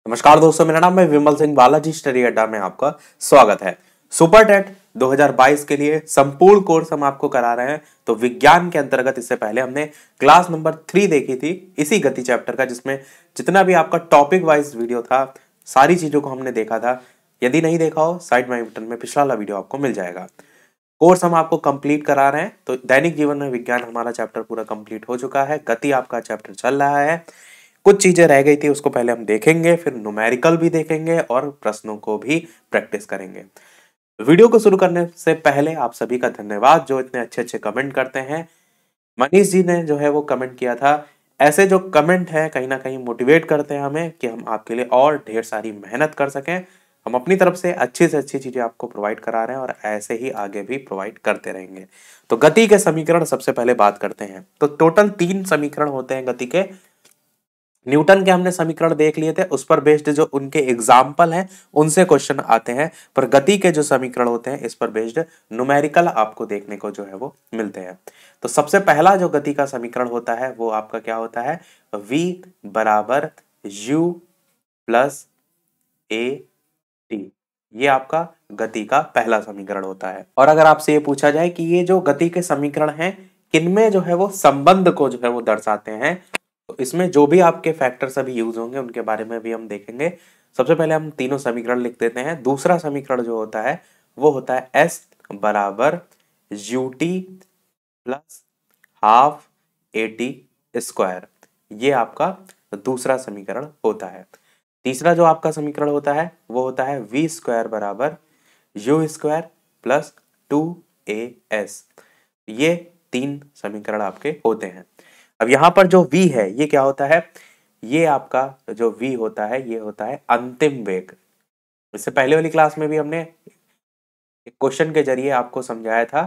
नमस्कार दोस्तों, मेरा नाम है विमल सिंह। बालाजी स्टडी अड्डा में आपका स्वागत है। सुपर टेट 2022 के लिए संपूर्ण कोर्स हम आपको करा रहे हैं। तो विज्ञान के अंतर्गत इससे पहले हमने क्लास नंबर 3 देखी थी इसी गति चैप्टर का, जिसमें जितना भी आपका टॉपिक वाइज वीडियो था सारी चीजों को हमने देखा था। यदि नहीं देखा हो, साइड में बटन में पिछला वाला वीडियो आपको मिल जाएगा। कोर्स हम आपको कंप्लीट करा रहे हैं। तो दैनिक जीवन में विज्ञान हमारा चैप्टर पूरा कंप्लीट हो चुका है। गति आपका चैप्टर चल रहा है। कुछ चीजें रह गई थी, उसको पहले हम देखेंगे, फिर न्यूमेरिकल भी देखेंगे और प्रश्नों को भी प्रैक्टिस करेंगे। वीडियो को शुरू करने से पहले आप सभी का धन्यवाद जो इतने अच्छे अच्छे कमेंट करते हैं। मनीष जी ने जो है वो कमेंट किया था। ऐसे जो कमेंट है कहीं ना कहीं मोटिवेट करते हैं हमें कि हम आपके लिए और ढेर सारी मेहनत कर सकें। हम अपनी तरफ से अच्छी चीजें आपको प्रोवाइड करा रहे हैं और ऐसे ही आगे भी प्रोवाइड करते रहेंगे। तो गति के समीकरण सबसे पहले बात करते हैं। तो टोटल 3 समीकरण होते हैं गति के। न्यूटन के हमने समीकरण देख लिए थे, उस पर बेस्ड जो उनके एग्जाम्पल हैं उनसे क्वेश्चन आते हैं। पर गति के जो समीकरण होते हैं इस पर बेस्ड न्यूमेरिकल आपको देखने को जो है वो मिलते हैं। तो सबसे पहला जो गति का समीकरण होता है वो आपका क्या होता है, v बराबर u प्लस ए टी। ये आपका गति का पहला समीकरण होता है। और अगर आपसे ये पूछा जाए कि ये जो गति के समीकरण हैं किनमें जो है वो संबंध को जो है वो दर्शाते हैं, तो इसमें जो भी आपके फैक्टर सभी यूज होंगे उनके बारे में भी हम देखेंगे। सबसे पहले हम तीनों समीकरण लिख देते हैं। दूसरा समीकरण जो होता है वो होता है s बराबर u t plus half a t square. ये आपका दूसरा समीकरण होता है। तीसरा जो आपका समीकरण होता है वो होता है v स्क्वायर बराबर यू स्क्वायर प्लस 2as। ये 3 समीकरण आपके होते हैं। अब यहां पर जो v है ये क्या होता है, ये आपका जो v होता है ये होता है अंतिम वेग। इससे पहले वाली क्लास में भी हमने एक क्वेश्चन के जरिए आपको समझाया था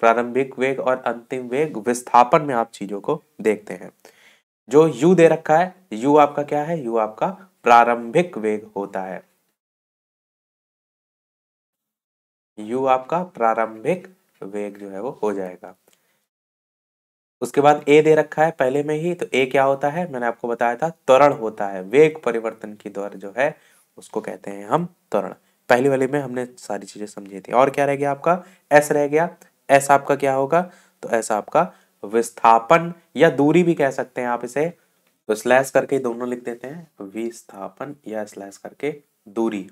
प्रारंभिक वेग और अंतिम वेग। विस्थापन में आप चीजों को देखते हैं। जो u दे रखा है, u आपका क्या है, u आपका प्रारंभिक वेग होता है। u आपका प्रारंभिक वेग जो है वो हो जाएगा। उसके बाद a दे रखा है पहले में ही, तो a क्या होता है, मैंने आपको बताया था त्वरण होता है। वेग परिवर्तन की दर जो है उसको कहते हैं हम त्वरण। पहली वाली में हमने सारी चीजें समझी थी। और क्या रह गया आपका, s रह गया। s आपका क्या होगा, तो s आपका विस्थापन या दूरी भी कह सकते हैं आप इसे। तो स्लैश करके दोनों लिख देते हैं, विस्थापन या स्लैश करके दूरी।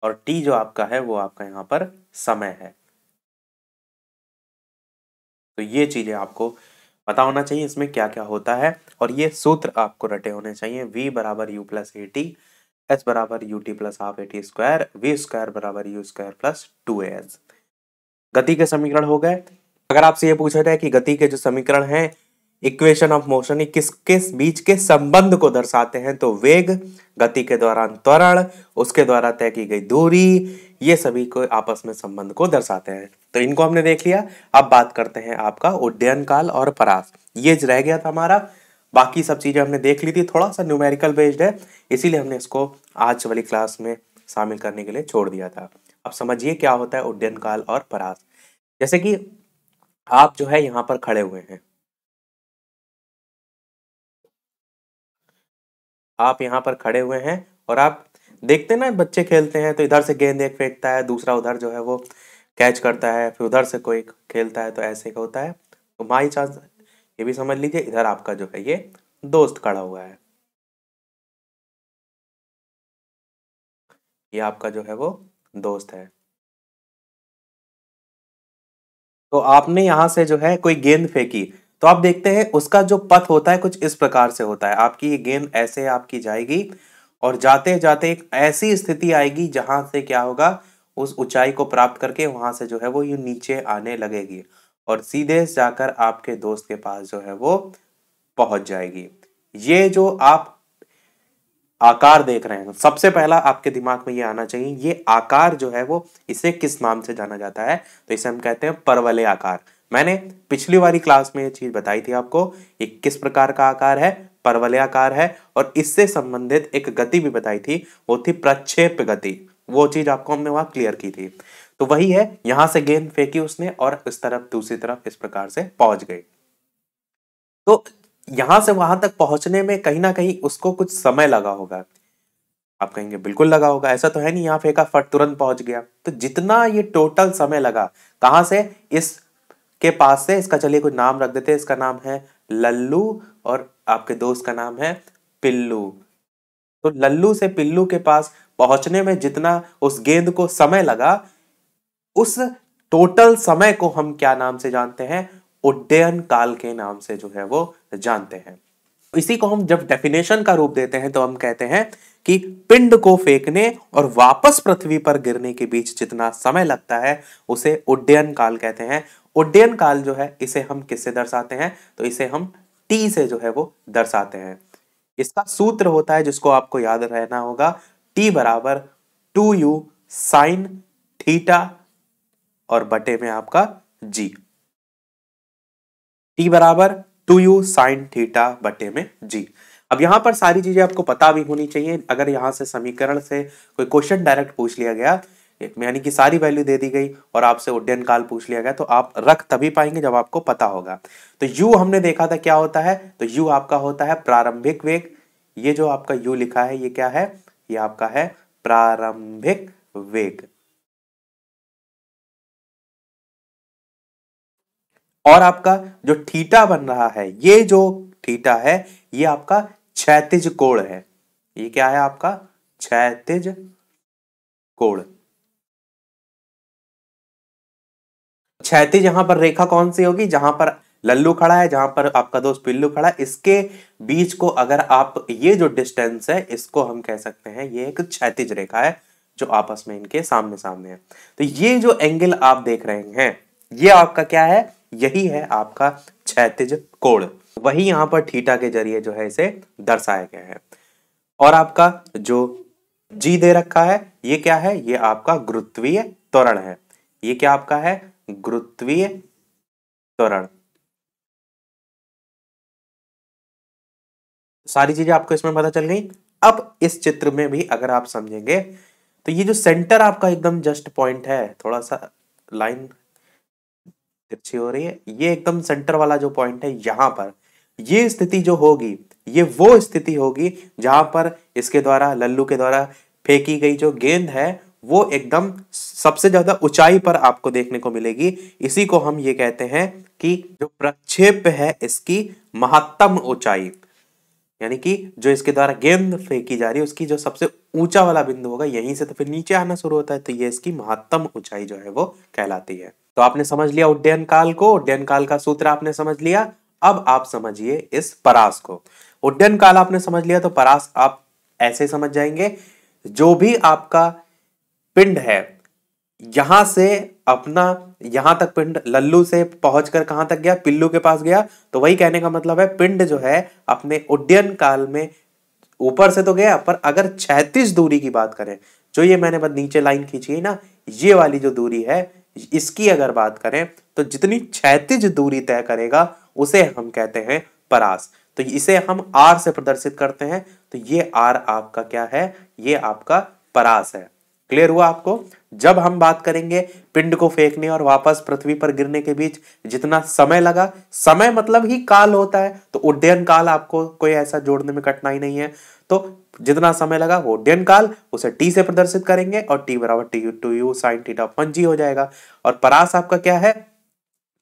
और t जो आपका है वो आपका यहाँ पर समय है। तो ये चीजें आपको पता होना चाहिए इसमें क्या क्या होता है। और ये सूत्र आपको रटे होने चाहिए। v बराबर u plus a t, s बराबर u t plus half a t square, v square बराबर यू स्क्वायर प्लस 2as। गति के समीकरण हो गए। अगर आपसे ये पूछा जाए कि गति के जो समीकरण हैं इक्वेशन ऑफ मोशन किसके बीच के संबंध को दर्शाते हैं, तो वेग, गति के दौरान त्वरण, उसके द्वारा तय की गई दूरी, ये सभी को आपस में संबंध को दर्शाते हैं। तो इनको हमने देख लिया। अब बात करते हैं आपका उड्डयन काल और परास। ये रह गया था हमारा। बाकी सब चीजें हमने देख ली थी। थोड़ा सा न्यूमेरिकल बेस्ड है, इसीलिए हमने इसको आज वाली क्लास में शामिल करने के लिए छोड़ दिया था। अब समझिए क्या होता है उड्डयन काल और परास। जैसे कि आप जो है यहाँ पर खड़े हुए हैं, आप यहाँ पर खड़े हुए हैं और आप देखते ना बच्चे खेलते हैं तो इधर से गेंद एक फेंकता है, दूसरा उधर जो है वो कैच करता है, फिर उधर से कोई खेलता है, तो ऐसे का होता है। तो बाई चांस ये भी समझ लीजिए इधर आपका जो है ये दोस्त खड़ा हुआ है, ये आपका जो है वो दोस्त है। तो आपने यहाँ से जो है कोई गेंद फेंकी, तो आप देखते हैं उसका जो पथ होता है कुछ इस प्रकार से होता है। आपकी ये गेंद ऐसे आपकी जाएगी और जाते जाते एक ऐसी स्थिति आएगी जहां से क्या होगा, उस ऊंचाई को प्राप्त करके वहां से जो है वो ये नीचे आने लगेगी और सीधे जाकर आपके दोस्त के पास जो है वो पहुंच जाएगी। ये जो आप आकार देख रहे हैं, सबसे पहला आपके दिमाग में ये आना चाहिए, ये आकार जो है वो इसे किस नाम से जाना जाता है, तो इसे हम कहते हैं परवलय आकार। मैंने पिछली वाली क्लास में ये चीज बताई थी आपको, ये किस प्रकार का आकार है, परवलय आकार है। और इससे संबंधित एक गति भी बताई थी, वो थी प्रक्षेप गति। वो चीज आपको हमने वहां क्लियर की थी। तो वही है, यहां से गेंद फेंकी उसने और इस तरफ दूसरी तरफ इस प्रकार से पहुंच गई। तो यहां से वहां तक पहुंचने में कहीं ना कहीं उसको कुछ समय लगा होगा। आप कहेंगे बिल्कुल लगा होगा, ऐसा तो है नहीं यहाँ फेंका फट तुरंत पहुंच गया। तो जितना ये टोटल समय लगा, कहां से, इस के पास से, इसका चलिए कुछ नाम रख देते हैं, इसका नाम है लल्लू और आपके दोस्त का नाम है पिल्लू। तो लल्लू से पिल्लू के पास पहुंचने में जितना उस गेंद को समय लगा, उस टोटल समय को हम क्या नाम से जानते हैं, उड्डयन काल के नाम से जो है वो जानते हैं। इसी को हम जब डेफिनेशन का रूप देते हैं तो हम कहते हैं कि पिंड को फेंकने और वापस पृथ्वी पर गिरने के बीच जितना समय लगता है उसे उड्डयन काल कहते हैं। उड्डयन काल जो है इसे हम किससे दर्शाते हैं, तो इसे हम टी से जो है वो दर्शाते हैं। इसका सूत्र होता है जिसको आपको याद रहना होगा, टी बराबर 2u साइन थीटा और बटे में आपका जी। टी बराबर 2u साइन थीटा बटे में जी। अब यहां पर सारी चीजें आपको पता भी होनी चाहिए। अगर यहां से समीकरण से कोई क्वेश्चन डायरेक्ट पूछ लिया गया, यानी कि सारी वैल्यू दे दी गई और आपसे उड्डयन काल पूछ लिया गया, तो आप रख तभी पाएंगे जब आपको पता होगा। तो u हमने देखा था क्या होता है, तो u आपका होता है प्रारंभिक वेग। ये जो आपका u लिखा है ये क्या है, ये आपका है प्रारंभिक वेग। और आपका जो थीटा बन रहा है, ये जो थीटा है ये आपका क्षैतिज कोण है। ये क्या है आपका क्षैतिज कोण। क्षैतिज यहां पर रेखा कौन सी होगी, जहां पर लल्लू खड़ा है, जहां पर आपका दोस्त पिल्लू खड़ा है, इसके बीच को अगर आप, ये जो डिस्टेंस है इसको हम कह सकते हैं ये एक क्षैतिज रेखा है जो आपस में इनके सामने सामने है। तो ये जो एंगल आप देख रहे हैं ये आपका क्या है, यही है आपका क्षैतिज कोण। वही यहां पर थीटा के जरिए जो है इसे दर्शाया गया है। और आपका जो जी दे रखा है ये क्या है, ये आपका गुरुत्वीय त्वरण है। ये क्या आपका है, गुरुत्वीय त्वरण। सारी चीजें आपको इसमें पता चल गई। अब इस चित्र में भी अगर आप समझेंगे तो ये जो सेंटर आपका एकदम जस्ट पॉइंट है, थोड़ा सा लाइन तिरछी हो रही है, ये एकदम सेंटर वाला जो पॉइंट है, यहां पर ये स्थिति जो होगी ये वो स्थिति होगी जहां पर इसके द्वारा, लल्लू के द्वारा फेंकी गई जो गेंद है वो एकदम सबसे ज्यादा ऊंचाई पर आपको देखने को मिलेगी। इसी को हम ये कहते हैं कि जो प्रक्षेप है इसकी महत्तम ऊंचाई, यानी कि जो इसके द्वारा गेंद फेंकी जा रही है उसकी जो सबसे ऊंचा वाला बिंदु होगा, यहीं से तो फिर नीचे आना शुरू होता है, तो ये इसकी महत्तम ऊंचाई जो है वो कहलाती है। तो आपने समझ लिया उड्डयन काल को, उड्डयन काल का सूत्र आपने समझ लिया। अब आप समझिए इस परास को। उड्डयन काल आपने समझ लिया तो परास आप ऐसे समझ जाएंगे, जो भी आपका पिंड है यहां से अपना, यहां तक पिंड लल्लू से पहुंचकर कहां तक गया, पिल्लू के पास गया। तो वही कहने का मतलब है पिंड जो है अपने उड्डयन काल में ऊपर से तो गया, पर अगर क्षैतिज दूरी की बात करें, जो ये मैंने बस नीचे लाइन खींची है ना, ये वाली जो दूरी है इसकी अगर बात करें तो जितनी क्षैतिज दूरी तय करेगा उसे हम कहते हैं परास। तो इसे हम आर से प्रदर्शित करते हैं, तो ये आर आपका क्या है, ये आपका परास है। क्लियर हुआ आपको। जब हम बात करेंगे पिंड को फेंकने और वापस पृथ्वी पर गिरने के बीच जितना समय लगा, समय मतलब ही काल होता है, तो उड्डयन काल आपको कोई ऐसा जोड़ने में कठिनाई नहीं है। तो जितना समय लगा वो उड्डयन काल, उसे टी से प्रदर्शित करेंगे और टी बराबर टू यू साइन थीटा अपन जी हो जाएगा। और परास आपका क्या है,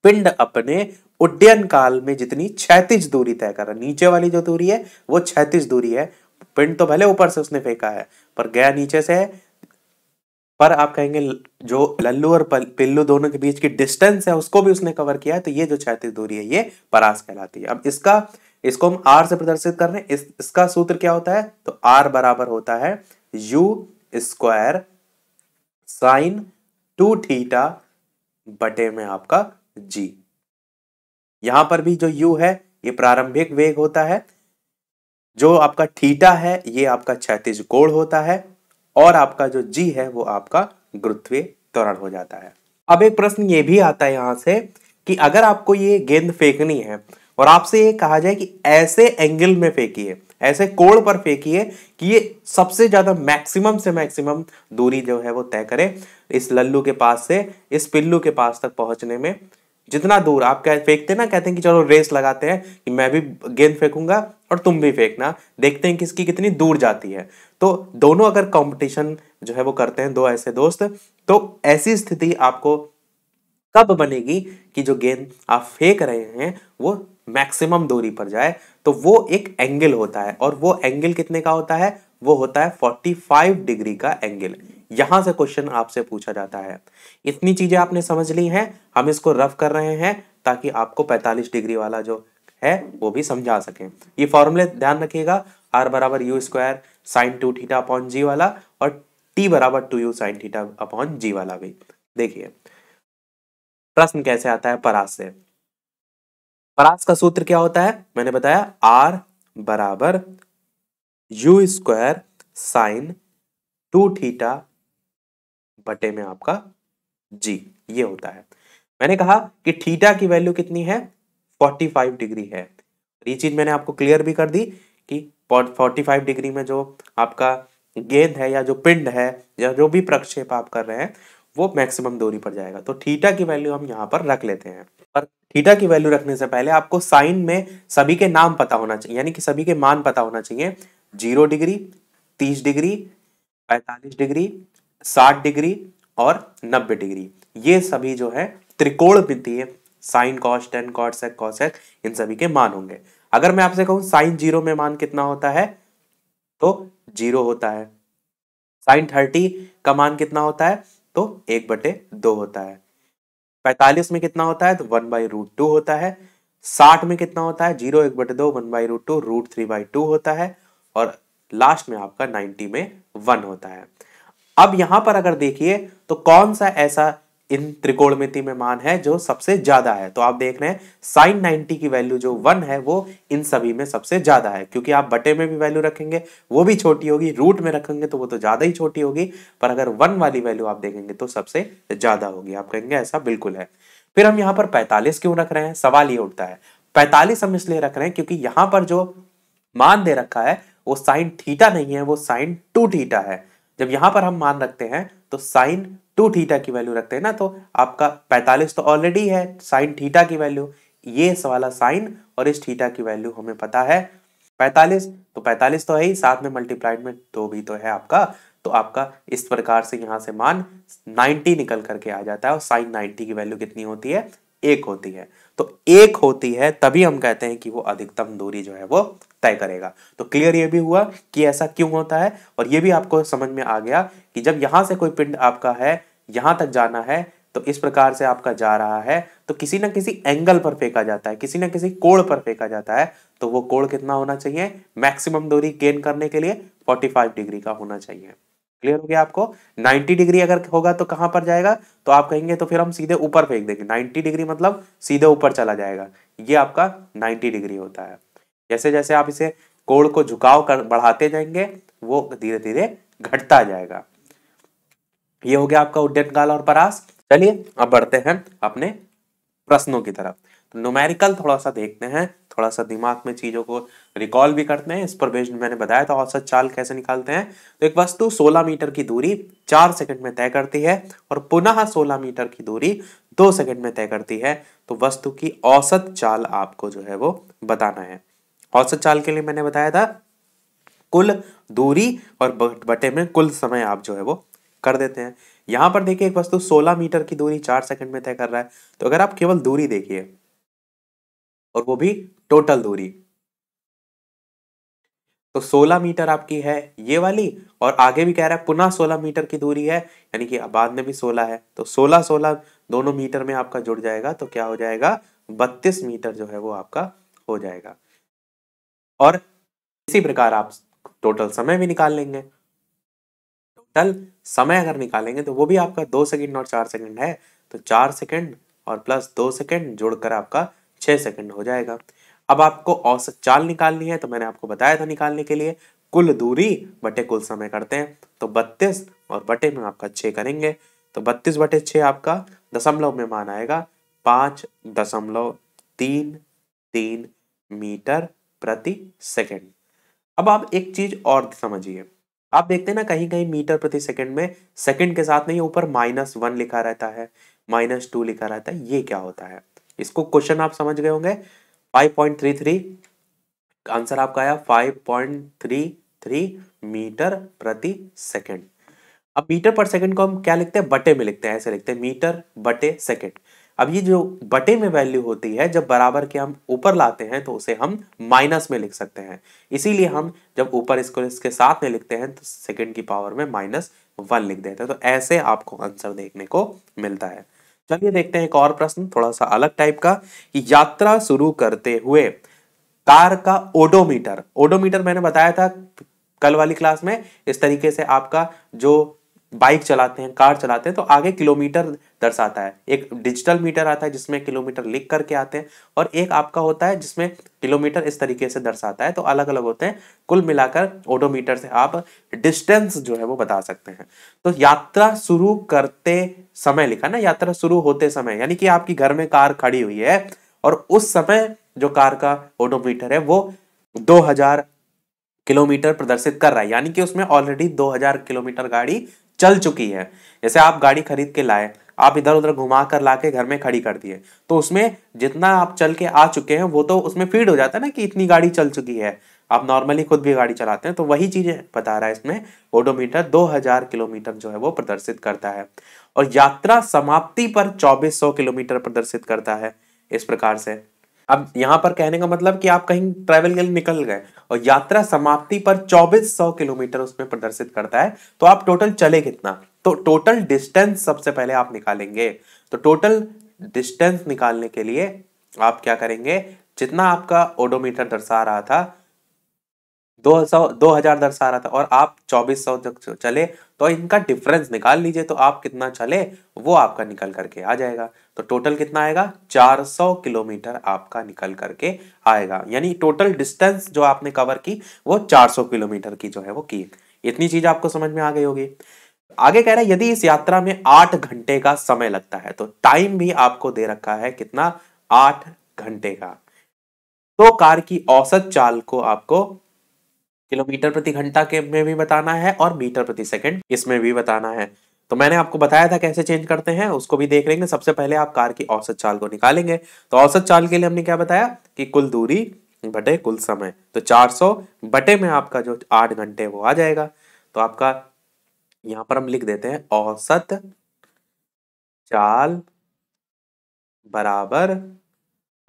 पिंड अपने उड्डयन काल में जितनी क्षैतिज दूरी तय कर रहा है, नीचे वाली जो दूरी है वो क्षैतिज दूरी है। पिंड तो भले ऊपर से उसने फेंका है पर गया नीचे से है, पर आप कहेंगे जो लल्लू और पिल्लू दोनों के बीच की डिस्टेंस है उसको भी उसने कवर किया है, तो ये जो क्षैतिज दूरी है ये परास कहलाती है। अब इसको हम आर से प्रदर्शित कर रहे हैं। इसका सूत्र क्या होता है, तो आर बराबर होता है यू स्क्वायर साइन 2 थीटा बटे में आपका जी। यहां पर भी जो यू है ये प्रारंभिक वेग होता है, जो आपका थीटा है ये आपका क्षैतिज कोण होता है, और आपका जो जी है वो आपका गुरुत्वीय त्वरण हो जाता है। अब एक प्रश्न ये भी आता है यहां से कि अगर आपको ये गेंद फेंकनी है और आपसे ये कहा जाए कि ऐसे एंगल में फेंकिए, ऐसे कोण पर फेंकिए कि ये सबसे ज्यादा मैक्सिमम से मैक्सिमम दूरी जो है वो तय करे इस लल्लू के पास से इस पिल्लू के पास तक पहुंचने में, जितना दूर आप क्या फेंकते हैं ना, कहते हैं कि चलो रेस लगाते हैं कि मैं भी गेंद फेंकूंगा और तुम भी फेंकना, देखते हैं किसकी कितनी दूर जाती है। तो दोनों अगर कंपटीशन जो है वो करते हैं, दो ऐसे दोस्त, तो ऐसी स्थिति आपको कब बनेगी कि जो गेंद आप फेंक रहे हैं वो मैक्सिमम दूरी पर जाए, तो वो एक एंगल होता है। और वो एंगल कितने का होता है? वो होता है 45 डिग्री का एंगल। यहां से क्वेश्चन आपसे पूछा जाता है। इतनी चीजें आपने समझ ली हैं, हम इसको रफ कर रहे हैं ताकि आपको 45 डिग्री वाला जो है वो भी समझा सकें। ये फॉर्मूले ध्यान रखिएगा, r बराबर u square sine 2 theta upon g वाला, और t बराबर 2u sine theta upon g वाला भी। देखिए प्रश्न कैसे आता है परास से। परास का सूत्र क्या होता है? मैंने बताया r बराबर यू स्क्वायर साइन 2 थीटा बटे में आपका जी, ये होता है। मैंने कहा कि थीटा की वैल्यू कितनी है? 45 डिग्री है। ये चीज मैंने आपको क्लियर भी कर दी कि 45 डिग्री में जो आपका गेंद है या जो पिंड है या जो भी प्रक्षेप आप कर रहे हैं वो मैक्सिमम दूरी पर जाएगा। तो थीटा की वैल्यू हम यहाँ पर रख लेते हैं। पर थीटा की वैल्यू रखने से पहले आपको साइन में सभी के नाम पता होना चाहिए, यानी कि सभी के मान पता होना चाहिए। 0 डिग्री, 30 डिग्री, 45 डिग्री, 60 डिग्री और 90 डिग्री, ये सभी जो है त्रिकोणमितीय sine cos tan cot sec cosec इन सभी के मान होंगे। अगर मैं आपसे कहूं साइन 0 में मान कितना होता है, तो 0 होता है। साइन 30 का मान कितना होता है, तो 1/2 होता है। 45 में कितना होता है, तो 1/√2 होता है। 60 में कितना होता है, 0 1/2 1/√2 √3/2 होता है। और लास्ट में आपका 90 में 1 होता है। अब यहां पर अगर देखिए तो कौन सा ऐसा इन त्रिकोणमिति में मान है जो सबसे ज्यादा है, तो आप देख रहे हैं साइन 90 की वैल्यू जो 1 है वो इन सभी में सबसे ज्यादा है, क्योंकि आप बटे में भी वैल्यू रखेंगे वो भी छोटी होगी, रूट में रखेंगे तो वो तो ज्यादा ही छोटी होगी, पर अगर 1 वाली वैल्यू आप देखेंगे तो सबसे ज्यादा होगी। आप कहेंगे ऐसा बिल्कुल है। फिर हम यहाँ पर 45 क्यों रख रहे हैं, सवाल ये उठता है। 45 हम इसलिए रख रहे हैं क्योंकि यहां पर जो मान दे रखा है वो साइन थीटा नहीं है, वो साइन 2 थीटा है। जब यहां पर हम मान रखते हैं तो साइन 2 थीटा की वैल्यू रखते हैं ना, तो आपका 45 तो ऑलरेडी है साइन थीटा की वैल्यू, ये वाला साइन और इस थीटा की वैल्यू हमें पता है 45, तो 45 तो है ही, साथ में मल्टीप्लाइड में 2 भी तो है आपका। तो आपका इस प्रकार से यहां से मान 90 निकल करके आ जाता है, और साइन 90 की वैल्यू कितनी होती है, 1 होती है। तो 1 होती है तभी हम कहते हैं कि वो अधिकतम दूरी जो है वो तय करेगा। तो क्लियर ये भी हुआ कि ऐसा क्यों होता है, और ये भी आपको समझ में आ गया कि जब यहां से कोई पिंड आपका है यहां तक जाना है, तो इस प्रकार से आपका जा रहा है, तो किसी ना किसी एंगल पर फेंका जाता है, किसी ना किसी कोण पर फेंका जाता है। तो वो कोण कितना होना चाहिए, मैक्सिमम दूरी गेन करने के लिए 45 डिग्री का होना चाहिए। क्लियर हो गया आपको? 90 डिग्री अगर होगा तो कहां पर जाएगा, तो आप कहेंगे तो फिर हम सीधे ऊपर फेंक देंगे। 90 डिग्री मतलब सीधे ऊपर चला जाएगा, ये आपका 90 डिग्री होता है। जैसे जैसे आप इसे कोण को झुकाव कर बढ़ाते जाएंगे वो धीरे धीरे घटता जाएगा। ये हो गया आपका उड्डयन काल और परास। चलिए अब बढ़ते हैं अपने प्रश्नों की तरफ। तो न्यूमेरिकल थोड़ा सा देखते हैं, थोड़ा सा दिमाग में चीजों को रिकॉल भी करते हैं। इस पर बेस्ड मैंने बताया था औसत चाल कैसे निकालते हैं। तो एक वस्तु 16 मीटर की दूरी 4 सेकंड में तय करती है और पुनः 16 मीटर की दूरी 2 सेकंड में तय करती है, तो वस्तु की औसत चाल आपको जो है वो बताना है। औसत चाल के लिए मैंने बताया था कुल दूरी और बटे में कुल समय आप जो है वो कर देते हैं। यहां पर देखिए एक वस्तु 16 मीटर की दूरी 4 सेकंड में तय कर रहा है, तो अगर आप केवल दूरी देखिए और वो भी टोटल दूरी, तो 16 मीटर आपकी है ये वाली, और आगे भी कह रहा है पुनः 16 मीटर की दूरी है, यानी कि बाद में भी 16 है, तो 16 16 दोनों मीटर में आपका जुड़ जाएगा, तो क्या हो जाएगा 32 मीटर जो है वो आपका हो जाएगा। और इसी प्रकार आप टोटल समय भी निकाल लेंगे। टोटल समय अगर निकालेंगे तो वो भी आपका 2 सेकंड और 4 सेकंड है, तो 4 सेकंड और प्लस 2 सेकंड जोड़कर आपका 6 सेकंड हो जाएगा। अब आपको औसत चाल निकालनी है, तो मैंने आपको बताया था निकालने के लिए कुल दूरी बटे कुल समय करते हैं, तो 32 और बटे में आपका 6 करेंगे, तो 32/6 आपका दशमलव में मान आएगा 5.33 मीटर प्रति सेकंड। अब आप एक चीज और समझिए, आप देखते हैं ना कहीं कहीं मीटर प्रति सेकंड में सेकंड के साथ नहीं ऊपर -1 लिखा रहता है, -2 लिखा रहता है, ये क्या होता है? इसको क्वेश्चन आप समझ गए होंगे। 5.33 आंसर आपका आया 5.33 मीटर प्रति सेकंड। अब मीटर पर सेकंड को हम क्या लिखते हैं, बटे में लिखते हैं, ऐसे लिखते हैं मीटर बटे सेकंड। अब ये जो बटे में वैल्यू होती है, जब बराबर के हम ऊपर लाते हैं तो उसे हम माइनस में लिख सकते हैं। इसीलिए हम जब ऊपर इसको इसके साथ में लिखते हैं तो सेकंड की पावर में -1 लिख देते हैं। तो ऐसे आपको आंसर देखने को मिलता है। चलिए देखते हैं एक और प्रश्न थोड़ा सा अलग टाइप का, कि यात्रा शुरू करते हुए कार का ओडोमीटर, ओडोमीटर मैंने बताया था कल वाली क्लास में, इस तरीके से आपका जो बाइक चलाते हैं, कार चलाते हैं तो आगे किलोमीटर दर्शाता है। एक डिजिटल मीटर आता है जिसमें किलोमीटर लिख करके आते हैं, और एक आपका होता है जिसमें किलोमीटर इस तरीके से दर्शाता है। तो अलग अलग होते हैं, कुल मिलाकर ओडोमीटर से आप डिस्टेंस जो है वो बता सकते हैं। तो यात्रा शुरू करते समय लिखा ना, यात्रा शुरू होते समय, यानी कि आपकी घर में कार खड़ी हुई है और उस समय जो कार का ओडोमीटर है वो 2000 किलोमीटर प्रदर्शित कर रहा है, यानी कि उसमें ऑलरेडी 2000 किलोमीटर गाड़ी चल चुकी है। जैसे आप गाड़ी खरीद के लाए, आप इधर उधर घुमा कर लाके घर में खड़ी कर दिए, तो उसमें जितना आप चल के आ चुके हैं वो तो उसमें फीड हो जाता है ना कि इतनी गाड़ी चल चुकी है। आप नॉर्मली खुद भी गाड़ी चलाते हैं तो वही चीजें बता रहा है इसमें, ओडोमीटर 2000 किलोमीटर जो है वो प्रदर्शित करता है। और यात्रा समाप्ति पर 2400 किलोमीटर प्रदर्शित करता है। इस प्रकार से अब यहां पर कहने का मतलब कि आप कहीं ट्रैवल के लिए निकल गए और यात्रा समाप्ति पर 2400 किलोमीटर उसमें प्रदर्शित करता है, तो आप टोटल चले कितना, तो टोटल डिस्टेंस सबसे पहले आप निकालेंगे। तो टोटल डिस्टेंस निकालने के लिए आप क्या करेंगे, जितना आपका ओडोमीटर दर्शा रहा था 2000 दर्शा रहा था और आप 2400 तक चले, तो इनका डिफरेंस निकाल लीजिए, तो आप कितना चले वो आपका निकल करके आ जाएगा। तो टोटल कितना आएगा, 400 किलोमीटर आपका निकल करके आएगा। यानी टोटल डिस्टेंस जो आपने कवर की वो 400 किलोमीटर की जो है वो की। इतनी चीज आपको समझ में आ गई होगी। आगे कह रहा है यदि इस यात्रा में 8 घंटे का समय लगता है, तो टाइम भी आपको दे रखा है कितना, 8 घंटे का। तो कार की औसत चाल को आपको किलोमीटर प्रति घंटा के में भी बताना है और मीटर प्रति सेकंड इसमें भी बताना है। तो मैंने आपको बताया था कैसे चेंज करते हैं, उसको भी देख लेंगे। सबसे पहले आप कार की औसत चाल को निकालेंगे। तो औसत चाल के लिए हमने क्या बताया कि कुल दूरी बटे कुल समय, तो 400 बटे में आपका जो 8 घंटे वो आ जाएगा। तो आपका यहां पर हम लिख देते हैं औसत चाल बराबर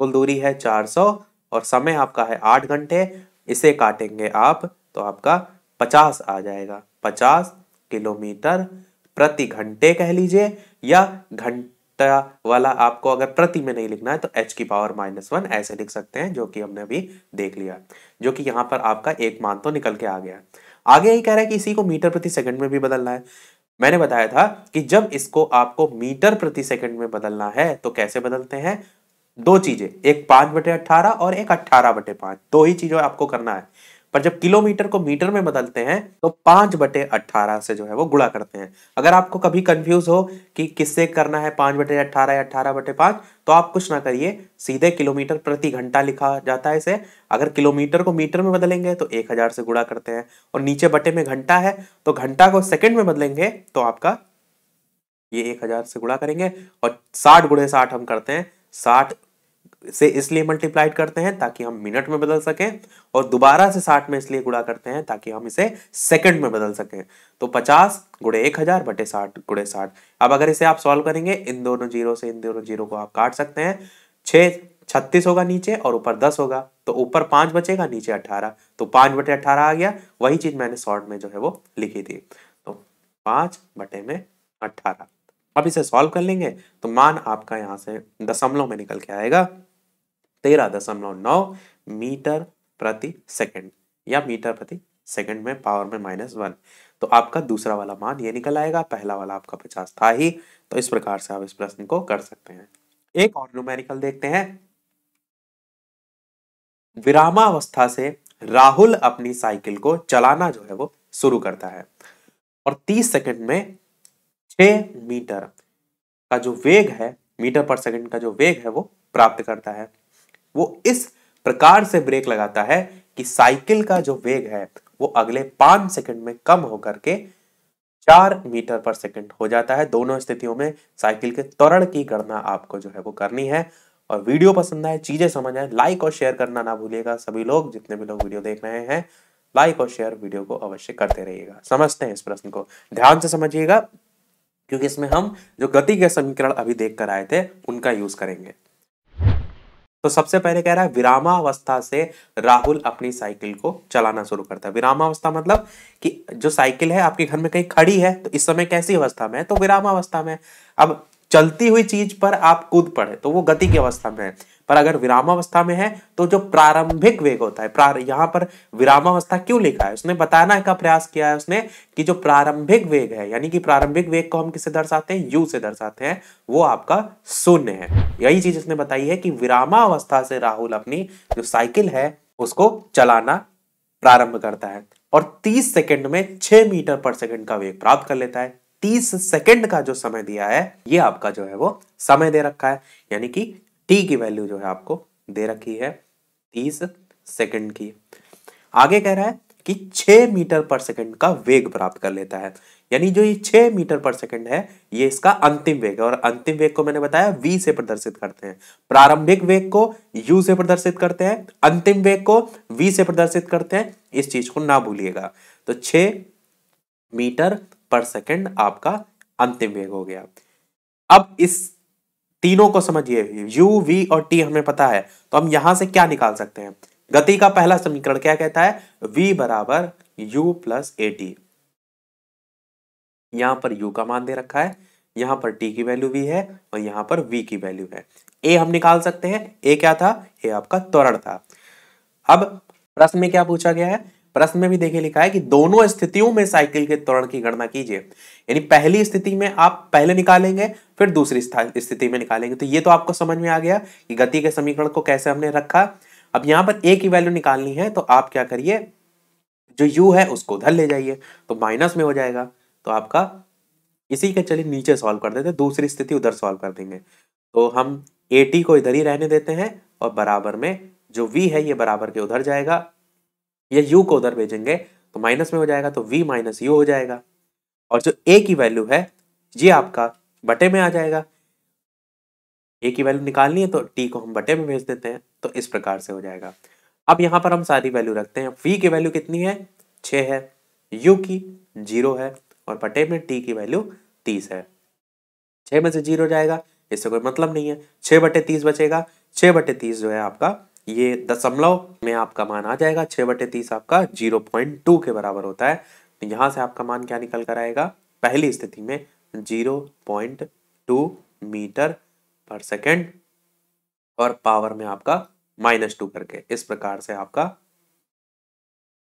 कुल दूरी है 400 और समय आपका है 8 घंटे। इसे काटेंगे आप तो आपका 50 आ जाएगा, 50 किलोमीटर प्रति घंटे कह लीजिए, या घंटा वाला आपको अगर प्रति में नहीं लिखना है तो h की पावर -1 ऐसे लिख सकते हैं, जो कि हमने अभी देख लिया, जो कि यहाँ पर आपका एक मान तो निकल के आ गया। आगे ही कह रहा है कि इसी को मीटर प्रति सेकंड में भी बदलना है। मैंने बताया था कि जब इसको आपको मीटर प्रति सेकंड में बदलना है तो कैसे बदलते हैं, दो चीजें, एक 5/18 और एक 18/5, दो ही चीजों आपको करना है। पर जब किलोमीटर को मीटर में बदलते हैं तो 5/18 से जो है वो गुणा करते हैं। अगर आपको कभी कंफ्यूज हो कि किससे करना है 5/18 या 18/5, तो आप कुछ ना करिए, सीधे किलोमीटर प्रति घंटा लिखा जाता है इसे। अगर किलोमीटर को मीटर में बदलेंगे तो 1000 से गुणा करते हैं, और नीचे बटे में घंटा है तो घंटा को सेकंड में बदलेंगे तो आपका ये 1000 से गुणा करेंगे, और 60 × 60 हम करते हैं, 60 से इसलिए मल्टीप्लाइड करते हैं ताकि हम मिनट में बदल सकें, और दोबारा से 60 में इसलिए गुणा करते हैं ताकि हम इसे सेकंड में बदल सकें। तो 50 × 1000 बटे 60 × 60। अब अगर इसे आप सॉल्व करेंगे, इन दोनों जीरो से इन दोनों जीरो को आप काट सकते हैं, 36 होगा नीचे और ऊपर 10 होगा, तो ऊपर 5 बचेगा, नीचे 18, तो 5/18 आ गया। वही चीज मैंने शॉर्ट में जो है वो लिखी थी, तो 5/18। अब इसे सॉल्व कर लेंगे तो मान आपका यहां से दशमलव में निकल के आएगा 13.9 मीटर प्रति सेकंड, या मीटर प्रति सेकंड में पावर में -1। तो आपका दूसरा वाला मान ये निकल आएगा, पहला वाला आपका 50 था ही। तो इस प्रकार से आप इस प्रश्न को कर सकते हैं। एक और न्यूमेरिकल देखते हैं। विरामावस्था से राहुल अपनी साइकिल को चलाना जो है वो शुरू करता है और 30 सेकंड में 6 मीटर का जो वेग है, मीटर पर सेकंड का जो वेग है वो प्राप्त करता है। वो इस प्रकार से ब्रेक लगाता है कि साइकिल का जो वेग है वो अगले 5 सेकंड में कम होकर के 4 मीटर पर सेकंड हो जाता है। दोनों स्थितियों में साइकिल के त्वरण की गणना आपको जो है वो करनी है, और वीडियो पसंद आए, चीजें समझ आए, लाइक और शेयर करना ना भूलिएगा। सभी लोग, जितने भी लोग वीडियो देख रहे हैं, लाइक और शेयर वीडियो को अवश्य करते रहिएगा। समझते हैं इस प्रश्न को, ध्यान से समझिएगा, क्योंकि इसमें हम जो गति के समीकरण अभी देख कर आए थे उनका यूज करेंगे। तो सबसे पहले कह रहा है विरामावस्था से राहुल अपनी साइकिल को चलाना शुरू करता है। विरामावस्था मतलब कि जो साइकिल है आपके घर में कहीं खड़ी है, तो इस समय कैसी अवस्था में है, तो विरामावस्था में। अब चलती हुई चीज पर आप कूद पड़े तो वो गति की अवस्था में है, पर अगर विरामावस्था में है तो जो प्रारंभिक वेग होता है, यहाँ पर विरामावस्था क्यों लिखा है, उसने बताने का प्रयास किया है उसने कि जो प्रारंभिक वेग है, यानी कि प्रारंभिक वेग को हम किससे दर्शाते हैं, यू से दर्शाते हैं, वो आपका शून्य है। यही चीज इसने बताई है कि विरामावस्था से राहुल अपनी जो साइकिल है उसको चलाना प्रारंभ करता है और 30 सेकंड में 6 मीटर पर सेकंड का वेग प्राप्त कर लेता है। 30 सेकंड का जो समय दिया है, ये आपका जो है वो समय दे रखा है, यानी कि टी की वैल्यू जो है आपको दे रखी है 30 सेकंड की। आगे कह रहा है कि 6 मीटर पर सेकंड का वेग प्राप्त कर लेता है, यानी जो ये 6 मीटर पर सेकंड है ये इसका अंतिम वेग है, और अंतिम वेग को मैंने बताया v से प्रदर्शित करते हैं। प्रारंभिक वेग को u से प्रदर्शित करते हैं, अंतिम वेग को v से प्रदर्शित करते हैं, इस चीज को ना भूलिएगा। तो 6 मीटर पर सेकंड आपका अंतिम वेग हो गया। अब इस तीनों को समझिए, u, v और t हमें पता है, तो हम यहां से क्या निकाल सकते हैं, गति का पहला समीकरण क्या कहता है, v बराबर u प्लस ए टी। यहां पर u का मान दे रखा है, यहां पर t की वैल्यू v है और यहां पर v की वैल्यू है। a हम निकाल सकते हैं, a क्या था, a आपका त्वरण था। अब प्रश्न में क्या पूछा गया है, प्रश्न में भी देखिए लिखा है कि दोनों स्थितियों में साइकिल के त्वरण की गणना कीजिए, यानी पहली स्थिति में आप पहले निकालेंगे फिर दूसरी स्थिति में निकालेंगे। तो ये तो आपको समझ में आ गया कि गति के समीकरण को कैसे हमने रखा। अब यहां पर a की वैल्यू निकालनी है, तो आप क्या करिए, जो u है उसको उधर ले जाइए तो माइनस में हो जाएगा। तो आपका इसी के चलिए नीचे सॉल्व कर देते हैं, दूसरी स्थिति उधर सॉल्व कर देंगे। तो हम AT को इधर ही रहने देते हैं और बराबर में जो v है ये बराबर के उधर जाएगा, ये u को उधर भेजेंगे तो माइनस में हो जाएगा, तो v माइनस यू हो जाएगा। और जो a की वैल्यू है ये आपका बटे में आ जाएगा, a की वैल्यू निकालनी है तो t को हम बटे में भेज देते हैं, तो इस प्रकार से हो जाएगा। अब यहां पर हम सारी वैल्यू रखते हैं, v की वैल्यू कितनी है, 6 है, u की 0 है और बटे में t की वैल्यू 30 है। 6 में से 0 जाएगा, इससे कोई मतलब नहीं है, 6 बटे 30 बचेगा, 6 बटे 30 जो है आपका ये दशमलव में आपका मान आ जाएगा, 6 बटे 30 आपका 0.2 के बराबर होता है। तो यहां से आपका मान क्या निकल कर आएगा, पहली स्थिति में 0.2 मीटर पर सेकेंड और पावर में आपका -2 करके, इस प्रकार से आपका।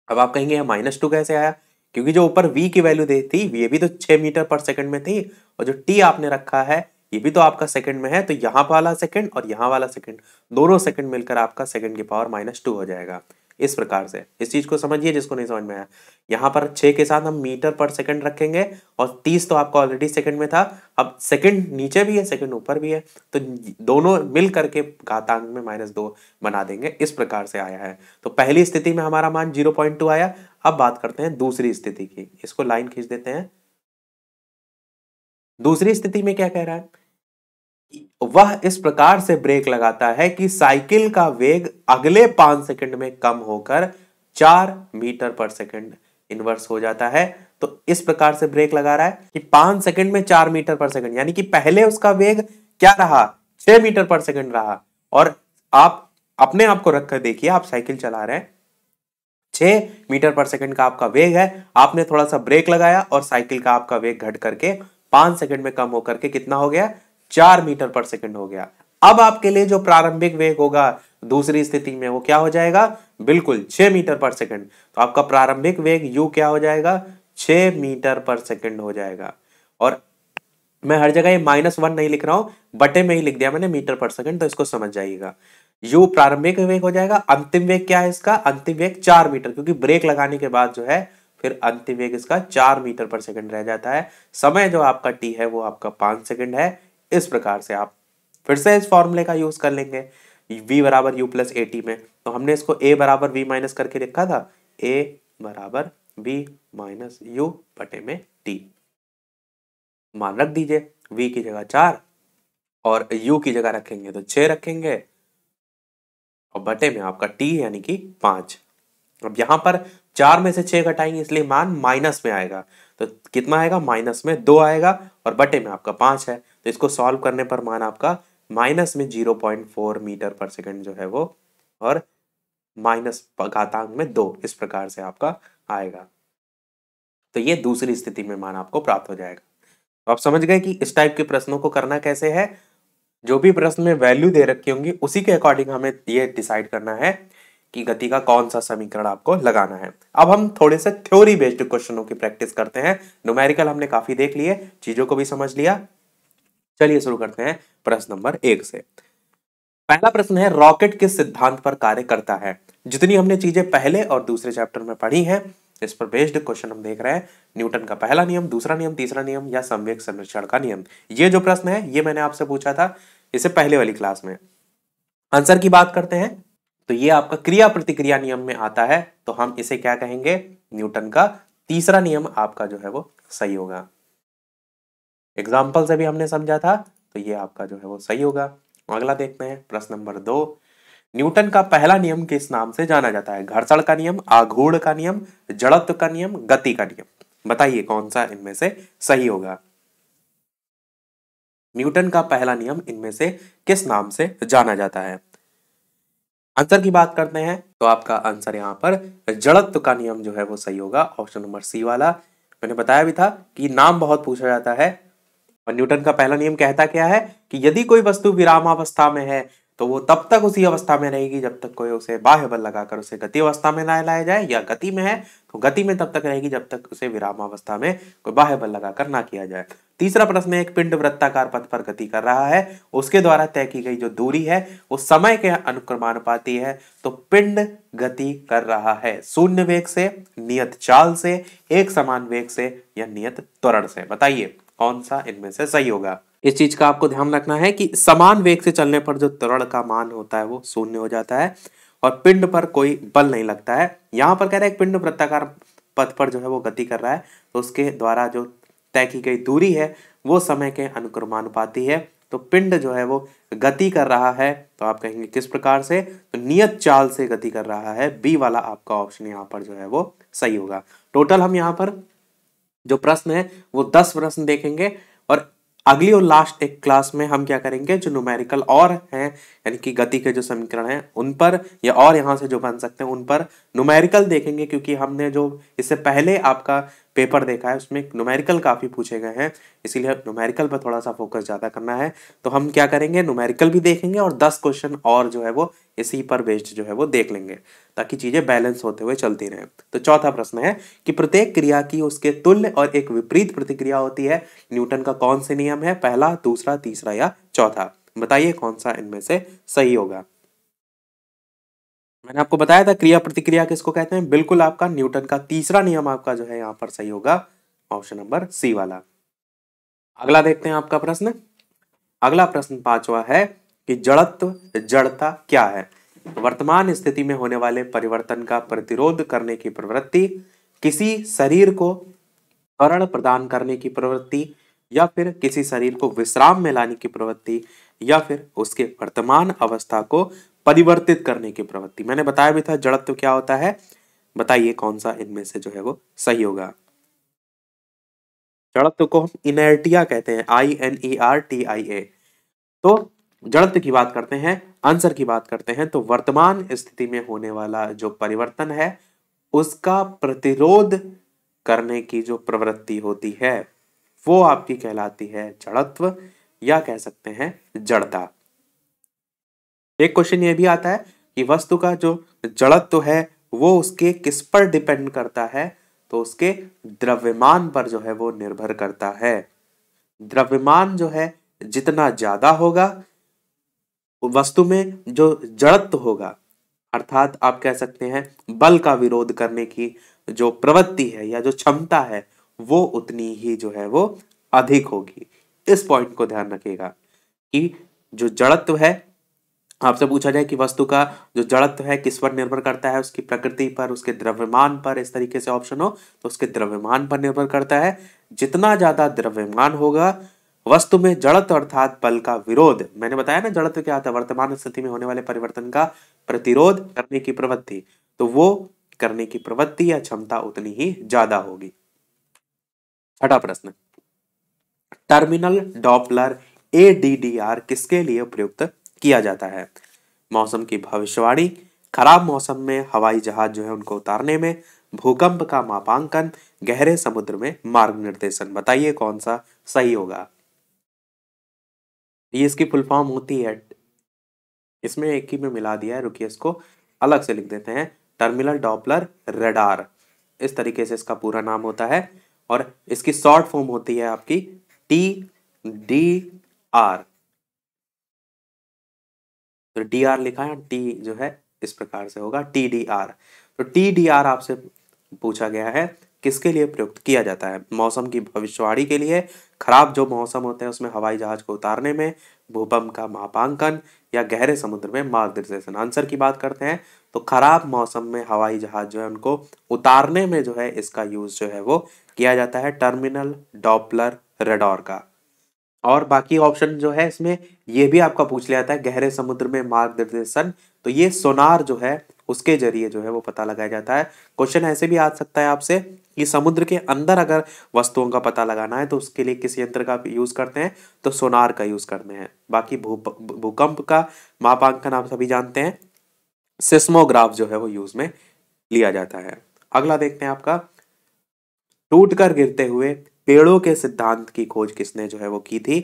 अब आप कहेंगे -2 कैसे आया, क्योंकि जो ऊपर v की वैल्यू दी थी ये भी तो 6 मीटर पर सेकंड में थी, और जो t आपने रखा है ये भी तो आपका सेकंड में है, तो यहाँ वाला सेकंड और यहाँ वाला सेकंड, दोनों सेकंड मिलकर आपका सेकंड की पावर -2 हो जाएगा। इस प्रकार से इस चीज को समझिए जिसको नहीं समझ में आया। यहाँ पर 6 के साथ हम मीटर पर सेकंड रखेंगे और 30 तो आपका ऑलरेडी सेकंड में था, अब सेकंड नीचे भी है सेकंड ऊपर भी है, तो दोनों मिल करके घातांक में -2 बना देंगे, इस प्रकार से आया है। तो पहली स्थिति में हमारा मान 0.2 आया। अब बात करते हैं दूसरी स्थिति की, इसको लाइन खींच देते हैं। दूसरी स्थिति में क्या कह रहा है, वह इस प्रकार से ब्रेक लगाता है कि साइकिल का वेग अगले 5 सेकंड में कम होकर 4 मीटर पर सेकंड इनवर्स हो जाता है। तो इस प्रकार से ब्रेक लगा रहा है कि 5 सेकंड में 4 मीटर पर सेकंड, यानी कि पहले उसका वेग क्या रहा, 6 मीटर पर सेकंड रहा, और आप अपने आप को रखकर देखिए, आप साइकिल चला रहे हैं, 6 मीटर पर सेकंड का आपका वेग है, आपने थोड़ा सा ब्रेक लगाया और साइकिल का आपका वेग घट करके 5 सेकंड में कम होकर के कितना हो गया, 4 मीटर पर सेकंड हो गया। अब आपके लिए जो प्रारंभिक वेग होगा दूसरी स्थिति में वो क्या हो जाएगा, बिल्कुल 6 मीटर पर सेकंड। तो आपका प्रारंभिक वेग u क्या हो जाएगा, 6 मीटर पर सेकंड हो जाएगा। और मैं हर जगह ये -1 नहीं लिख रहा हूं, बटे में ही लिख दिया मैंने मीटर पर सेकंड, तो इसको समझ जाइएगा। u प्रारंभिक वेग हो जाएगा, अंतिम वेग क्या है इसका, अंतिम वेग 4 मीटर, क्योंकि ब्रेक लगाने के बाद जो है फिर अंतिम वेग इसका 4 मीटर पर सेकंड रह जाता है। समय जो आपका t है वो आपका 5 सेकंड है। इस प्रकार से आप फिर से इस फॉर्मूले का यूज कर लेंगे, v बराबर u प्लस ए टी में। तो हमने इसको a बराबर v माइनस करके लिखा था, a बराबर v माइनस यू बटे में t। मान रख दीजिए, v की जगह 4 और u की जगह रखेंगे तो 6 रखेंगे और बटे में आपका t यानी कि 5। अब यहां पर 4 में से 6 घटाएंगे इसलिए मान माइनस में आएगा, तो कितना आएगा, माइनस में 2 आएगा और बटे में आपका 5 है, तो इसको सॉल्व करने पर मान आपका माइनस में 0.4 मीटर पर सेकंड जो है वो, और माइनस घातांक में 2, इस प्रकार से आपका आएगा। तो ये दूसरी स्थिति में मान आपको प्राप्त हो जाएगा। तो आप समझ गए कि इस टाइप के प्रश्नों को करना कैसे है। जो भी प्रश्न में वैल्यू दे रखी होंगी उसी के अकॉर्डिंग हमें ये डिसाइड करना है कि गति का कौन सा समीकरण आपको लगाना है। अब हम थोड़े से थ्योरी बेस्ड क्वेश्चनों की प्रैक्टिस करते हैं। न्यूमेरिकल हमने काफी देख लिए, चीजों को भी समझ लिया। चलिए शुरू करते हैं प्रश्न नंबर 1 से। पहला प्रश्न है, रॉकेट किस सिद्धांत पर कार्य करता है। जितनी हमने चीजें पहले और दूसरे चैप्टर में पढ़ी हैं इस पर बेस्ड क्वेश्चन हम देख रहे हैं। न्यूटन का पहला नियम, दूसरा नियम, तीसरा नियम या संवेग संरक्षण का नियम। ये जो प्रश्न है ये मैंने आपसे पूछा था इससे पहले वाली क्लास में। आंसर की बात करते हैं तो ये आपका क्रिया प्रतिक्रिया नियम में आता है, तो हम इसे क्या कहेंगे, न्यूटन का तीसरा नियम आपका जो है वो सही होगा। एग्जाम्पल से भी हमने समझा था, तो ये आपका जो है वो सही होगा। अगला देखते हैं प्रश्न नंबर 2। न्यूटन का पहला नियम किस नाम से जाना जाता है। घर्षण का नियम, आघूर्ण का नियम, जड़त्व का नियम, गति का नियम। बताइए कौन सा इनमें से सही होगा। न्यूटन का पहला नियम इनमें से किस नाम से जाना जाता है। आंसर की बात करते हैं तो आपका आंसर यहाँ पर जड़त्व का नियम जो है वो सही होगा, ऑप्शन नंबर सी वाला। मैंने बताया भी था कि नाम बहुत पूछा जाता है और न्यूटन का पहला नियम कहता क्या है कि यदि कोई वस्तु विरामावस्था में है तो वो तब तक उसी अवस्था में रहेगी जब तक कोई उसे बाह्य बल लगाकर उसे गति अवस्था में ना लाया जाए, या गति में है तो गति में तब तक रहेगी जब तक उसे विरामावस्था में कोई बाह्य बल लगाकर ना किया जाए। तीसरा प्रश्न है, एक पिंड वृत्ताकार पथ पर गति कर रहा है, उसके द्वारा तय की गई जो दूरी है वो समय के अनुक्रमानुपाती है, तो पिंड गति कर रहा है शून्य वेग से, नियत चाल से, एक समान वेग से या नियत त्वरण से। बताइए कौन सा इनमें से सही होगा। इस चीज का आपको ध्यान रखना है कि समान वेग से चलने पर जो त्वरण का मान होता है वो शून्य हो जाता है और पिंड पर कोई बल नहीं लगता है। यहां पर कह रहा है एक पिंड वृत्ताकार पथ पर जो है वो गति कर रहा है, तो उसके द्वारा जो तय की गई दूरी है वो समय के अनुक्रमानुपाती है, तो पिंड जो है वो गति कर रहा है, तो आप कहेंगे किस प्रकार से, तो नियत चाल से गति कर रहा है। बी वाला आपका ऑप्शन यहाँ पर जो है वो सही होगा। टोटल हम यहाँ पर जो प्रश्न है वो 10 प्रश्न देखेंगे और अगली और लास्ट एक क्लास में हम क्या करेंगे, जो न्यूमेरिकल और हैं यानी कि गति के जो समीकरण हैं उन पर, या और यहाँ से जो बन सकते हैं उन पर न्यूमेरिकल देखेंगे, क्योंकि हमने जो इससे पहले आपका पेपर देखा है उसमें न्यूमेरिकल काफी पूछे गए हैं, इसीलिए न्यूमेरिकल पर थोड़ा सा फोकस ज्यादा करना है। तो हम क्या करेंगे, न्यूमेरिकल भी देखेंगे और 10 क्वेश्चन और जो है वो इसी पर बेस्ड जो है वो देख लेंगे, ताकि चीजें बैलेंस होते हुए चलती रहें। तो चौथा प्रश्न है कि प्रत्येक क्रिया की उसके तुल्य और एक विपरीत प्रतिक्रिया होती है। न्यूटन का कौन से नियम है, पहला, दूसरा, तीसरा या चौथा। बताइए कौन सा इनमें से सही होगा। मैंने आपको बताया था क्रिया प्रतिक्रिया किसको कहते हैं, बिल्कुल आपका न्यूटन का तीसरा नियम आपका जो है यहाँ पर सही होगा, ऑप्शन नंबर सी वाला। अगला देखते हैं आपका प्रश्न। अगला प्रश्न 5वां है कि जड़त्व जड़ता क्या है। वर्तमान स्थिति में होने वाले परिवर्तन का प्रतिरोध करने की प्रवृत्ति, किसी शरीर को त्वरण प्रदान करने की प्रवृत्ति, या फिर किसी शरीर को विश्राम में लाने की प्रवृत्ति, या फिर उसके वर्तमान अवस्था को परिवर्तित करने की प्रवृत्ति। मैंने बताया भी था जड़त्व क्या होता है। बताइए कौन सा इनमें से जो है वो सही होगा। जड़त्व को हम इनर्टिया कहते हैं, INERTIA। तो जड़त्व की बात करते हैं, आंसर की बात करते हैं, तो वर्तमान स्थिति में होने वाला जो परिवर्तन है उसका प्रतिरोध करने की जो प्रवृत्ति होती है वो आपकी कहलाती है जड़त्व, या कह सकते हैं जड़ता। एक क्वेश्चन ये भी आता है कि वस्तु का जो जड़त्व है वो उसके किस पर डिपेंड करता है, तो उसके द्रव्यमान पर जो है वो निर्भर करता है। द्रव्यमान जो है जितना ज्यादा होगा वस्तु में जो जड़त्व होगा, अर्थात आप कह सकते हैं बल का विरोध करने की जो प्रवृत्ति है या जो क्षमता है वो उतनी ही जो है वो अधिक होगी। इस पॉइंट को ध्यान रखिएगा कि जो जड़त्व है, आपसे पूछा जाए कि वस्तु का जो जड़त्व है किस पर निर्भर करता है, उसकी प्रकृति पर, उसके द्रव्यमान पर, इस तरीके से ऑप्शन हो तो उसके द्रव्यमान पर निर्भर करता है। जितना ज्यादा द्रव्यमान होगा वस्तु में जड़त्व अर्थात बल का विरोध, मैंने बताया ना जड़त्व क्या होता है, वर्तमान स्थिति में होने वाले परिवर्तन का प्रतिरोध करने की प्रवृत्ति, तो वो करने की प्रवृत्ति या क्षमता उतनी ही ज्यादा होगी। छठा प्रश्न, टर्मिनल डॉपलर ADDR किसके लिए प्रयुक्त किया जाता है? मौसम की भविष्यवाणी, खराब मौसम में हवाई जहाज जो है उनको उतारने में, भूकंप का मापांकन, गहरे समुद्र में मार्ग निर्देशन। बताइए कौन सा सही होगा। ये इसकी फुल फॉर्म होती है, इसमें एक ही में मिला दिया है, रुकिए इसको अलग से लिख देते हैं, टर्मिनल डॉपलर रडार, इस तरीके से इसका पूरा नाम होता है, और इसकी शॉर्ट फॉर्म होती है आपकी TDR। तो DR लिखा है, टी जो है इस प्रकार से होगा TDR। तो TDR आपसे पूछा गया है किसके लिए प्रयुक्त किया जाता है? मौसम की भविष्यवाणी के लिए, खराब जो मौसम होते हैं उसमें हवाई जहाज को उतारने में, भूकंप का मापांकन, या गहरे समुद्र में मार्गदर्शन। आंसर की बात करते हैं तो खराब मौसम में हवाई जहाज जो है उनको उतारने में जो है इसका यूज जो है वो किया जाता है, टर्मिनल डॉपलर रडार का। और बाकी ऑप्शन जो है इसमें ये भी आपका पूछ लिया जाता है, गहरे समुद्र में मार्गदर्शन, तो ये सोनार जो है उसके जरिए जो है वो पता लगाया जाता है। क्वेश्चन ऐसे भी आ सकता है आपसे कि समुद्र के अंदर अगर वस्तुओं का पता लगाना है तो उसके लिए किस यंत्र का यूज करते हैं, तो सोनार का यूज करते हैं। बाकी भूकंप का मापांकन आप सभी जानते हैं, सिस्मोग्राफ जो है वो यूज में लिया जाता है। अगला देखते हैं आपका, टूटकर गिरते हुए पेड़ों के सिद्धांत की खोज किसने जो है वो की थी?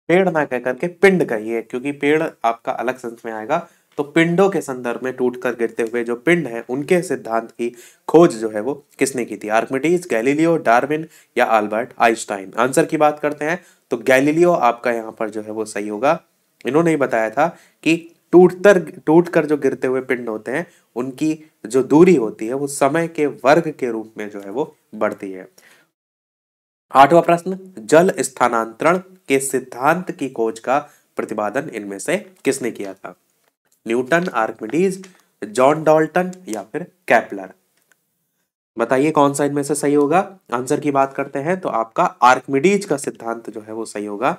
पेड़ ना कह करके पिंड कहिए, क्योंकि पेड़ आपका अलग सेंस में आएगा, तो पिंडों के संदर्भ में टूटकर गिरते हुए जो पिंड है उनके सिद्धांत की खोज जो है वो किसने की थी? आर्किमिडीज, गैलीलियो, डार्विन या अल्बर्ट आइंस्टाइन। आंसर की बात करते हैं तो गैलीलियो आपका यहाँ पर जो है वो सही होगा। इन्होंने ही बताया था कि टूटकर जो गिरते हुए पिंड होते हैं उनकी जो दूरी होती है वो समय के वर्ग के रूप में जो है वो बढ़ती है। आठवां प्रश्न, जल स्थानांतरण के सिद्धांत की खोज का प्रतिपादन इनमें से किसने किया था? न्यूटन, आर्किमिडीज, जॉन डाल्टन या फिर केपलर। बताइए कौन सा इनमें से सही होगा। आंसर की बात करते हैं तो आपका आर्किमिडीज का सिद्धांत जो है वो सही होगा।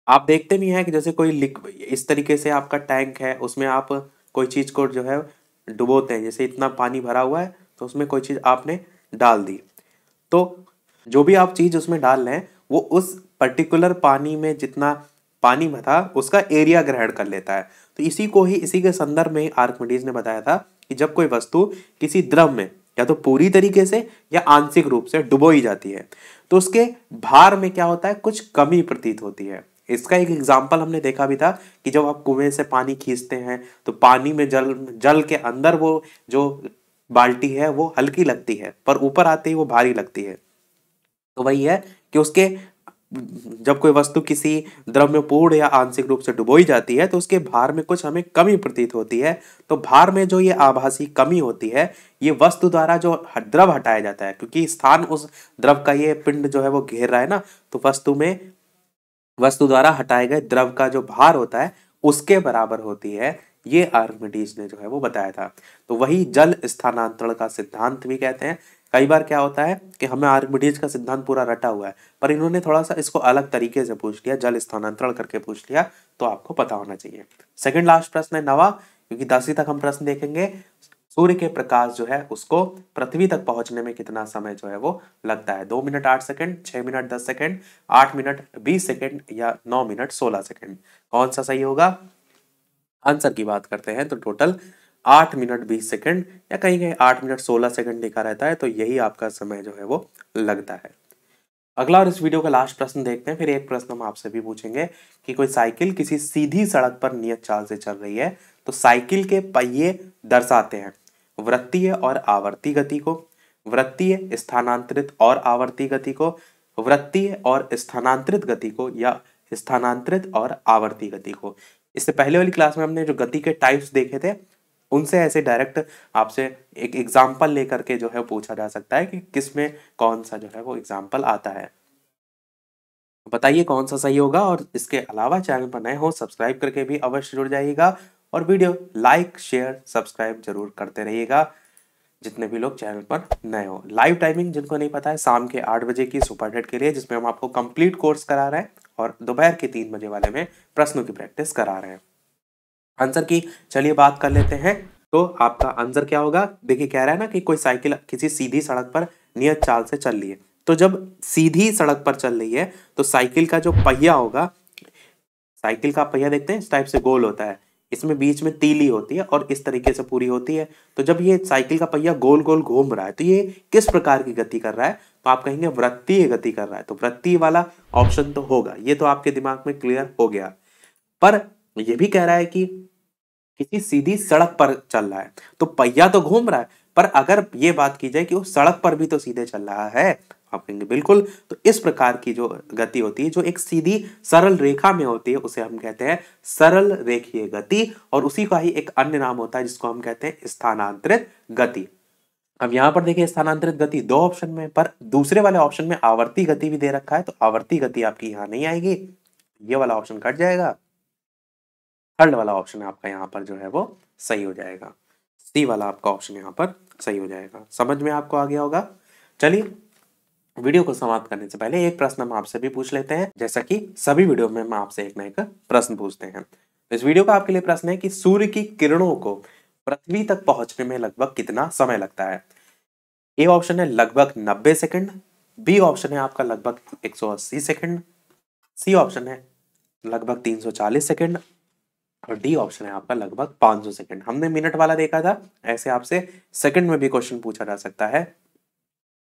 आप देखते भी हैं कि जैसे कोई इस तरीके से आपका टैंक है, उसमें आप कोई चीज को जो है डुबोते हैं, जैसे इतना पानी भरा हुआ है तो उसमें कोई चीज आपने डाल दी, तो जो भी आप चीज उसमें डाल रहे हैं वो उस पर्टिकुलर पानी में जितना पानी था उसका एरिया ग्रहण कर लेता है। तो इसी के संदर्भ में आर्किमिडीज ने बताया था कि जब कोई वस्तु किसी द्रव में या तो पूरी तरीके से या आंशिक रूप से डुबोई जाती है तो उसके भार में क्या होता है, कुछ कमी प्रतीत होती है। इसका एक एग्जाम्पल हमने देखा भी था कि जब आप कुएं से पानी खींचते हैं तो पानी में जल के अंदर वो जो बाल्टी है वो हल्की लगती है, पर ऊपर आते ही वो भारी लगती है। तो वही है कि उसके जब कोई वस्तु किसी द्रव में पूर्ण या आंशिक रूप से डुबोई जाती है तो उसके भार में कुछ हमें कमी प्रतीत होती है। तो भार में जो ये आभासी कमी होती है ये वस्तु द्वारा जो द्रव हटाया जाता है, क्योंकि स्थान उस द्रव का ये पिंड जो है वो घेर रहा है ना, तो वस्तु द्वारा हटाए गए द्रव का जो भार होता है उसके बराबर होती है। ये आर्किमिडीज ने जो है वो बताया था। तो वही जल स्थानांतरण का सिद्धांत भी कहते हैं। कई बार क्या होता है कि हमें आर्किमिडीज का सिद्धांत पूरा रटा हुआ है, पर इन्होंने थोड़ा सा इसको अलग तरीके से पूछ लिया, जल स्थानांतरण करके पूछ लिया, तो आपको पता होना चाहिए। सेकंड लास्ट प्रश्न है 9वां, क्योंकि 10वीं तक हम प्रश्न देखेंगे। सूर्य के प्रकाश जो है उसको पृथ्वी तक पहुंचने में कितना समय जो है वो लगता है? 2 minute 8 second, 6 minute 10 second, 8 minute 20 second या 9 मिनट 16 सेकंड। कौन सा सही होगा? आंसर की बात करते हैं तो टोटल 8 मिनट 20 सेकंड या कहीं कहीं 8 मिनट 16 सेकंड लिखा रहता है, तो यही आपका समय जो है वो लगता है। अगला और इस वीडियो का लास्ट प्रश्न देखते हैं, फिर एक प्रश्न हम आपसे भी पूछेंगे कि कोई साइकिल किसी सीधी सड़क पर नियत चाल से चल रही है तो साइकिल के पहिए दर्शाते हैं वृत्तीय और आवर्ती गति को, वृत्तीय स्थानांतरित और आवर्ती गति को, वृत्तीय और स्थानांतरित गति को, या स्थानांतरित और आवर्ती गति को। इससे पहले वाली क्लास में हमने जो गति के टाइप्स देखे थे उनसे ऐसे डायरेक्ट आपसे एक एग्जाम्पल लेकर के जो है पूछा जा सकता है कि किसमें कौन सा जो है वो एग्जाम्पल आता है। बताइए कौन सा सही होगा। और इसके अलावा चैनल पर नए हो सब्सक्राइब करके भी अवश्य जुड़ जाइएगा और वीडियो लाइक शेयर सब्सक्राइब जरूर करते रहिएगा। जितने भी लोग चैनल पर नए हो। लाइव टाइमिंग जिनको नहीं पता है, शाम के 8 बजे की सुपर टेट के लिए, जिसमें हम आपको कंप्लीट कोर्स करा रहे हैं, और दोपहर के 3 बजे वाले में प्रश्नों की प्रैक्टिस करा रहे हैं। आंसर की चलिए बात कर लेते हैं। तो आपका आंसर क्या होगा? देखिए कह रहा है ना कि कोई साइकिल किसी सीधी सड़क पर नियत चाल से चल रही है। तो जब सीधी सड़क पर चल रही है तो साइकिल का जो पहिया होगा, साइकिल का पहिया देखते हैं इस टाइप से गोल होता है, इसमें बीच में तीली होती है और इस तरीके से पूरी होती है। तो जब ये साइकिल का पहिया गोल गोल घूम रहा है तो ये किस प्रकार की गति कर रहा है? तो आप कहेंगे वृत्तीय गति कर रहा है। तो वृत्तीय वाला ऑप्शन तो होगा, ये तो आपके दिमाग में क्लियर हो गया। पर ये भी कह रहा है कि किसी सीधी सड़क पर चल रहा है, तो पहिया तो घूम रहा है, पर अगर ये बात की जाए कि वो सड़क पर भी तो सीधे चल रहा है, आप कहेंगे बिल्कुल। तो इस प्रकार की जो गति होती है, जो एक सीधी सरल रेखा में होती है, उसे हम कहते हैं सरल रेखीय गति, और उसी का ही एक अन्य नाम होता है जिसको हम कहते हैं स्थानांतरित गति। अब यहां पर देखिए स्थानांतरित गति 2 ऑप्शन में, पर दूसरे वाले ऑप्शन में आवर्ती गति भी दे रखा है, तो आवर्ती गति आपकी यहां नहीं आएगी, ये वाला ऑप्शन कट जाएगा। थर्ड वाला ऑप्शन आपका यहाँ पर जो है वो सही हो जाएगा, सी वाला आपका ऑप्शन यहाँ पर सही हो जाएगा। समझ में आपको आ गया होगा। चलिए वीडियो को समाप्त करने से पहले एक प्रश्न हम आपसे भी पूछ लेते हैं, जैसा कि सभी वीडियो में हम आपसे एक ना एक प्रश्न पूछते हैं। इस वीडियो का आपके लिए प्रश्न है कि सूर्य की किरणों को पृथ्वी तक पहुंचने में लगभग कितना समय लगता है? ए ऑप्शन है लगभग 90 सेकंड, बी ऑप्शन है आपका लगभग 180 सेकंड, सी ऑप्शन है लगभग 340 सेकंड, और डी ऑप्शन है आपका लगभग 500 सेकंड। हमने मिनट वाला देखा था, ऐसे आपसे सेकंड में भी क्वेश्चन पूछा जा सकता है,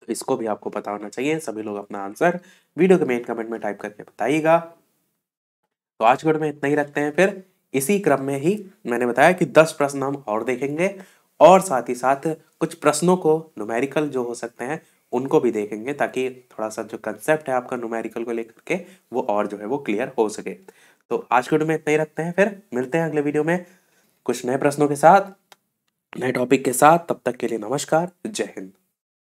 तो इसको भी आपको पता होना चाहिए। सभी लोग अपना आंसर वीडियो के मेन कमेंट में टाइप करके बताइएगा। तो आज के वीडियो में इतना ही रखते हैं, फिर इसी क्रम में ही मैंने बताया कि 10 प्रश्न हम और देखेंगे, और साथ ही साथ कुछ प्रश्नों को न्यूमेरिकल जो हो सकते हैं उनको भी देखेंगे, ताकि थोड़ा सा जो कंसेप्ट है आपका न्यूमेरिकल को लेकर के वो और जो है वो क्लियर हो सके। तो आज के वीडियो में इतना ही रखते हैं, फिर मिलते हैं अगले वीडियो में कुछ नए प्रश्नों के साथ, नए टॉपिक के साथ। तब तक के लिए नमस्कार, जय हिंद।